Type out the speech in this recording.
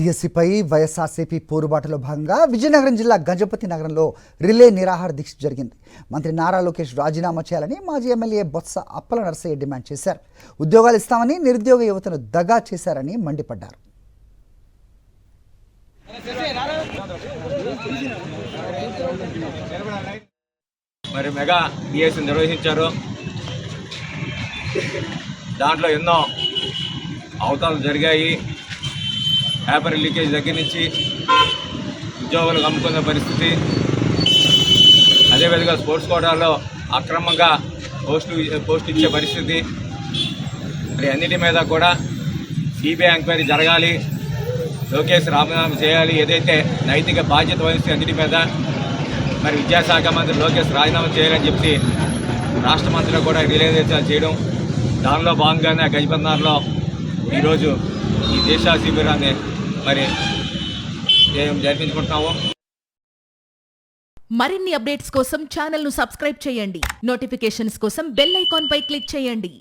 డిఎస్సిపై వైఎస్ఆర్సీపీ పోరుబాటులో భాగంగా విజయనగరం జిల్లా గజపతి నగరంలో రిలే నిరాహార దీక్ష జరిగింది. మంత్రి నారా లోకేష్ రాజీనామా చేయాలని మాజీ ఎమ్మెల్యే బొత్స అప్పల నరసయ్య డిమాండ్ చేశారు. ఉద్యోగాలు ఇస్తామని నిరుద్యోగ యువతను దగా చేశారని మండిపడ్డారు. మరి మెగా డిఎస్సి నిర్వహించారు. దాంట్లో ఎన్నో అవతారాలు జరిగాయి. పేపర్ లీకేజ్ దగ్గర నుంచి ఉద్యోగాలు అమ్ముకునే పరిస్థితి, అదేవిధంగా స్పోర్ట్స్ కోటాలో అక్రమంగా పోస్టు ఇచ్చే పరిస్థితి, మరి అన్నిటి మీద కూడా సిబిఐ ఎంక్వైరీ జరగాలి, లోకేష్ రాజీనామా చేయాలి, ఏదైతే నైతిక బాధ్యత వహిస్తే అన్నిటి మీద మరి విద్యాశాఖ మంత్రి లోకేష్ రాజీనామా చేయాలని చెప్పి రాష్ట్ర మంత్రులు కూడా రిలే చేయడం, దానిలో భాగంగానే గజపతినగర్లో ఈరోజు ఈ దేశ శిబిరాన్ని మరి జరిపించుకుంటున్నాము. మరిన్ని అప్డేట్స్ కోసం ఛానల్ ను సబ్స్క్రైబ్ చేయండి. నోటిఫికేషన్స్ కోసం బెల్ ఐకాన్ పై క్లిక్ చేయండి.